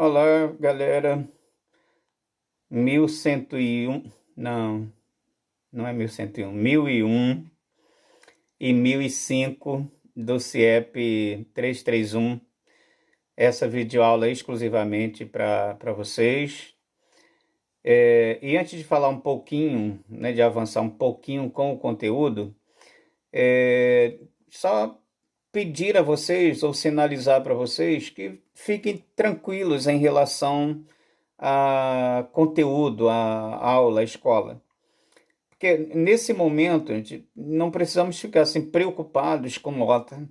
Olá, galera. 1101, não, não é 1101, 1001 e 1005 do CIEP 331. Essa videoaula é exclusivamente para vocês. E antes de falar um pouquinho, né, de avançar um pouquinho com o conteúdo, só pedir a vocês ou sinalizar para vocês que fiquem tranquilos em relação a conteúdo, a aula, a escola. Porque nesse momento, gente, não precisamos ficar assim preocupados com nota,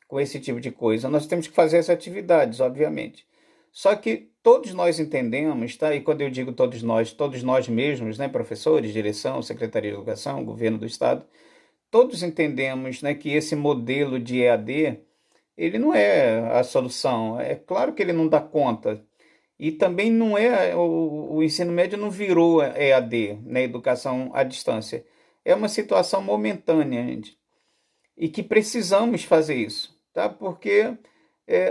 com esse tipo de coisa. Nós temos que fazer as atividades, obviamente. Só que todos nós entendemos, tá? E quando eu digo todos nós mesmos, né, professores, direção, Secretaria de Educação, governo do estado, todos entendemos, né, que esse modelo de EAD, ele não é a solução. É claro que ele não dá conta. E também não é, o ensino médio não virou EAD, né, educação à distância. É uma situação momentânea, gente, e que precisamos fazer isso, tá? Porque,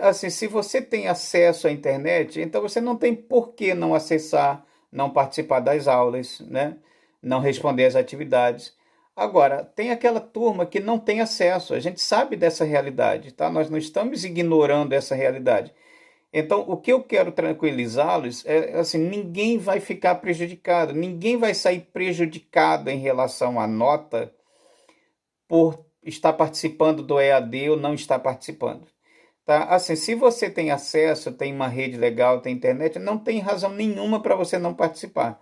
assim, se você tem acesso à internet, então você não tem por que não acessar, não participar das aulas, né? Não responder às atividades. Agora, tem aquela turma que não tem acesso, a gente sabe dessa realidade, tá? Nós não estamos ignorando essa realidade. Então, o que eu quero tranquilizá-los é assim, ninguém vai ficar prejudicado, ninguém vai sair prejudicado em relação à nota por estar participando do EAD ou não estar participando. Tá? Assim, se você tem acesso, tem uma rede legal, tem internet, não tem razão nenhuma para você não participar.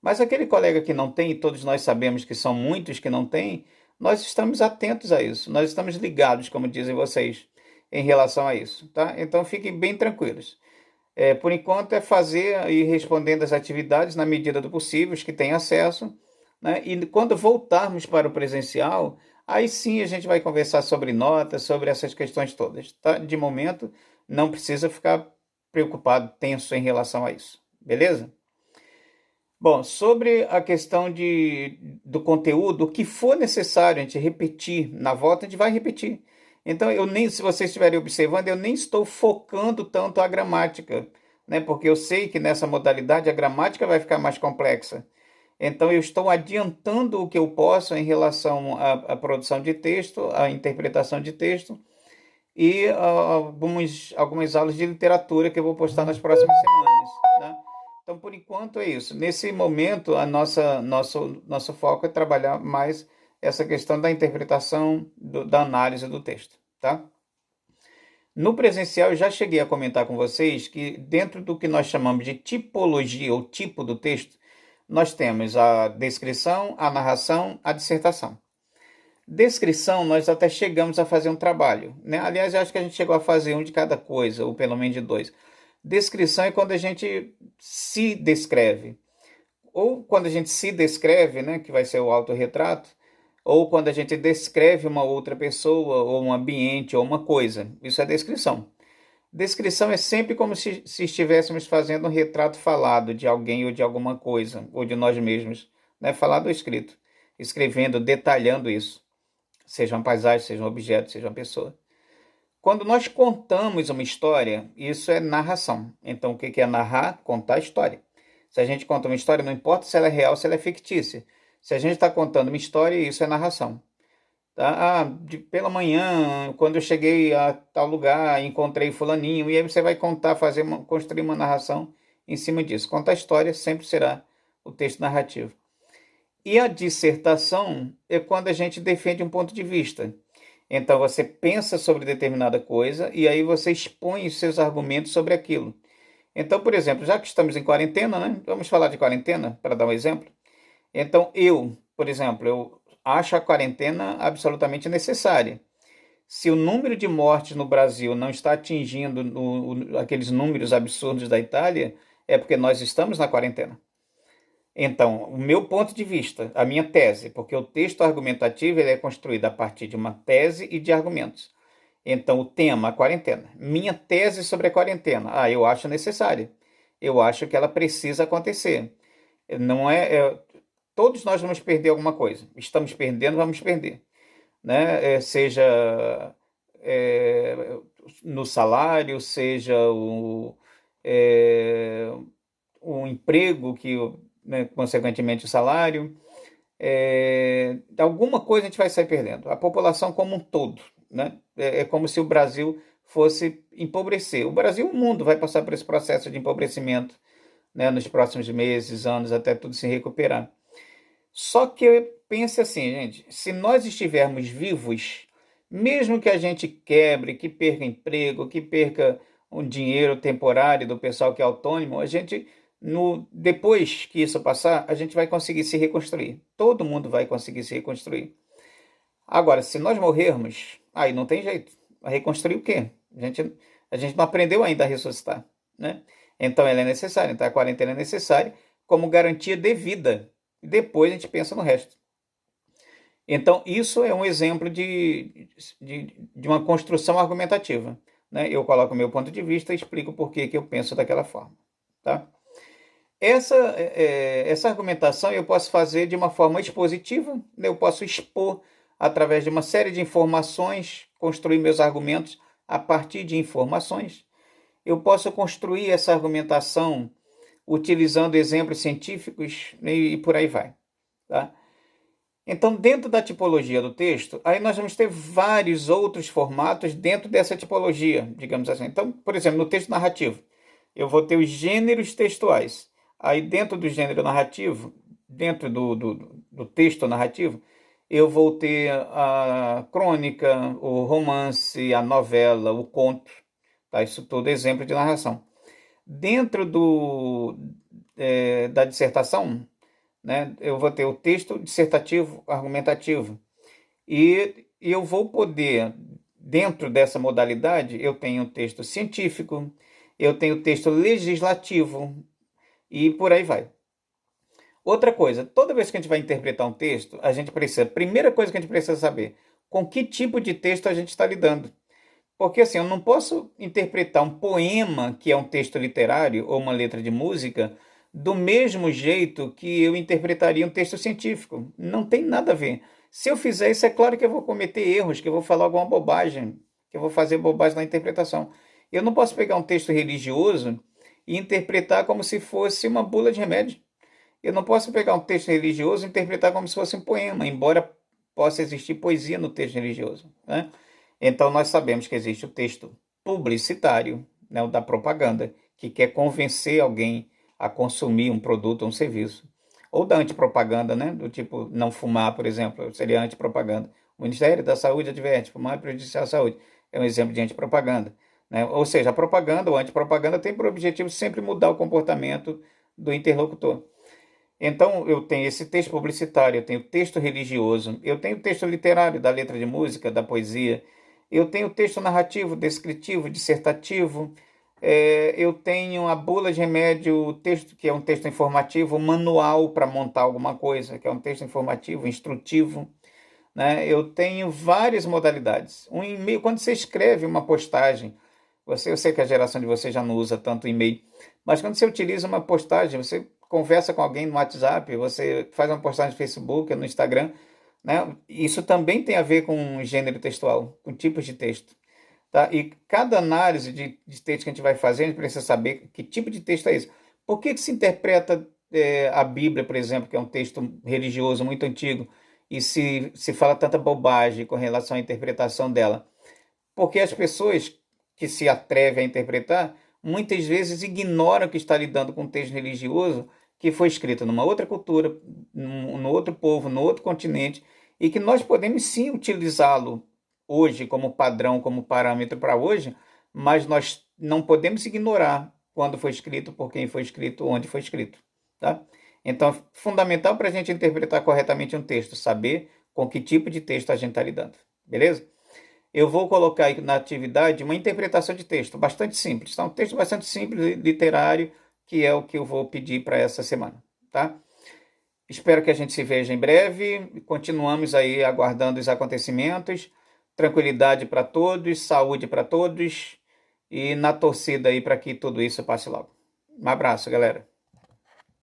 Mas aquele colega que não tem, e todos nós sabemos que são muitos que não têm, nós estamos atentos a isso, nós estamos ligados, como dizem vocês, em relação a isso, tá? Então fiquem bem tranquilos. Por enquanto é fazer e respondendo as atividades na medida do possível, os que têm acesso, né? E quando voltarmos para o presencial, aí sim a gente vai conversar sobre notas, sobre essas questões todas, tá? De momento, não precisa ficar preocupado, tenso em relação a isso, beleza? Bom, sobre a questão do conteúdo, o que for necessário a gente repetir na volta, a gente vai repetir. Então, eu nem, se vocês estiverem observando, eu nem estou focando tanto a gramática, né? Porque eu sei que nessa modalidade a gramática vai ficar mais complexa. Então, eu estou adiantando o que eu posso em relação à produção de texto, à interpretação de texto e algumas aulas de literatura que eu vou postar nas próximas semanas, né? Então, por enquanto é isso. Nesse momento, nosso foco é trabalhar mais essa questão da interpretação, da análise do texto, tá? No presencial, eu já cheguei a comentar com vocês que dentro do que nós chamamos de tipologia ou tipo do texto, nós temos a descrição, a narração, a dissertação. Descrição, nós até chegamos a fazer um trabalho, né? Aliás, eu acho que a gente chegou a fazer um de cada coisa, ou pelo menos de dois. Descrição é quando a gente se descreve. Ou quando a gente se descreve, né, que vai ser o autorretrato, ou quando a gente descreve uma outra pessoa, ou um ambiente, ou uma coisa. Isso é descrição. Descrição é sempre como se estivéssemos fazendo um retrato falado de alguém ou de alguma coisa, ou de nós mesmos, né? Falado ou escrito. Escrevendo, detalhando isso. Seja uma paisagem, seja um objeto, seja uma pessoa. Quando nós contamos uma história, isso é narração. Então, o que é narrar? Contar a história. Se a gente conta uma história, não importa se ela é real ou se ela é fictícia. Se a gente está contando uma história, isso é narração. Tá? Pela manhã, quando eu cheguei a tal lugar, encontrei fulaninho, e aí você vai contar, construir uma narração em cima disso. Contar a história sempre será o texto narrativo. E a dissertação é quando a gente defende um ponto de vista. Então você pensa sobre determinada coisa e aí você expõe os seus argumentos sobre aquilo. Então, por exemplo, já que estamos em quarentena, né? Vamos falar de quarentena para dar um exemplo. Então, por exemplo, eu acho a quarentena absolutamente necessária. Se o número de mortes no Brasil não está atingindo aqueles números absurdos da Itália, é porque nós estamos na quarentena. Então, o meu ponto de vista, a minha tese, porque o texto argumentativo ele é construído a partir de uma tese e de argumentos. Então, o tema, a quarentena. Minha tese sobre a quarentena. Eu acho necessária. Eu acho que ela precisa acontecer. Não todos nós vamos perder alguma coisa. Estamos perdendo, vamos perder. Né? Seja no salário, seja emprego, né, consequentemente o salário. Alguma coisa a gente vai sair perdendo. A população como um todo, né? É como se o Brasil fosse empobrecer. O Brasil e o mundo vai passar por esse processo de empobrecimento, né, nos próximos meses, anos, até tudo se recuperar. Só que pense assim, gente, se nós estivermos vivos, mesmo que a gente quebre, que perca emprego, que perca um dinheiro temporário do pessoal que é autônomo, a gente, depois que isso passar, a gente vai conseguir se reconstruir. Todo mundo vai conseguir se reconstruir. Agora, se nós morrermos, aí não tem jeito. Vai reconstruir o quê? A gente não aprendeu ainda a ressuscitar, né? Então ela é necessária, então a quarentena é necessária como garantia de vida. Depois a gente pensa no resto. Então, isso é um exemplo de uma construção argumentativa, né? Eu coloco o meu ponto de vista e explico por que eu penso daquela forma, tá? Essa argumentação eu posso fazer de uma forma expositiva, né? Eu posso expor através de uma série de informações, construir meus argumentos a partir de informações. Eu posso construir essa argumentação utilizando exemplos científicos e por aí vai, tá? Então, dentro da tipologia do texto, aí nós vamos ter vários outros formatos dentro dessa tipologia, digamos assim. Então, por exemplo, no texto narrativo, eu vou ter os gêneros textuais. Aí, dentro do gênero narrativo, dentro do texto narrativo, eu vou ter a crônica, o romance, a novela, o conto, tá? Isso tudo é exemplo de narração. Dentro da dissertação, né, eu vou ter o texto dissertativo argumentativo. E eu vou poder, dentro dessa modalidade, eu tenho o texto científico, eu tenho o texto legislativo e por aí vai. Outra coisa, toda vez que a gente vai interpretar um texto, primeira coisa que a gente precisa saber, com que tipo de texto a gente está lidando. Porque assim, eu não posso interpretar um poema, que é um texto literário, ou uma letra de música, do mesmo jeito que eu interpretaria um texto científico. Não tem nada a ver. Se eu fizer isso, é claro que eu vou cometer erros, que eu vou falar alguma bobagem, que eu vou fazer bobagem na interpretação. Eu não posso pegar um texto religioso e interpretar como se fosse uma bula de remédio. Eu não posso pegar um texto religioso e interpretar como se fosse um poema, embora possa existir poesia no texto religioso, né? Então, nós sabemos que existe o texto publicitário, né, o da propaganda, que quer convencer alguém a consumir um produto ou um serviço. Ou da antipropaganda, né, do tipo não fumar, por exemplo, seria antipropaganda. O Ministério da Saúde adverte, fumar é prejudicial à saúde. É um exemplo de antipropaganda, né? Ou seja, a propaganda ou antipropaganda tem por objetivo sempre mudar o comportamento do interlocutor. Então, eu tenho esse texto publicitário, eu tenho texto religioso, eu tenho texto literário, da letra de música, da poesia, eu tenho texto narrativo, descritivo, dissertativo, eu tenho a bula de remédio, o texto que é um texto informativo, o manual para montar alguma coisa, que é um texto informativo, instrutivo, né? Eu tenho várias modalidades. Um e-mail, quando você escreve uma postagem, eu sei que a geração de vocês já não usa tanto e-mail, mas quando você utiliza uma postagem, você conversa com alguém no WhatsApp, você faz uma postagem no Facebook, no Instagram, né? Isso também tem a ver com gênero textual, com tipos de texto, tá? E cada análise de texto que a gente vai fazer, a gente precisa saber que tipo de texto é esse. Por que se interpreta a Bíblia, por exemplo, que é um texto religioso muito antigo, e se fala tanta bobagem com relação à interpretação dela? Porque as pessoas que se atrevem a interpretar, muitas vezes ignoram que está lidando com um texto religioso que foi escrito numa outra cultura, no outro povo, no outro continente, e que nós podemos sim utilizá-lo hoje como padrão, como parâmetro para hoje, mas nós não podemos ignorar quando foi escrito, por quem foi escrito, onde foi escrito, tá? Então, é fundamental para a gente interpretar corretamente um texto, saber com que tipo de texto a gente está lidando, beleza? Eu vou colocar aí na atividade uma interpretação de texto bastante simples. Tá? Um texto bastante simples, literário, que é o que eu vou pedir para essa semana, tá? Espero que a gente se veja em breve. Continuamos aí aguardando os acontecimentos. Tranquilidade para todos, saúde para todos e na torcida aí para que tudo isso passe logo. Um abraço, galera.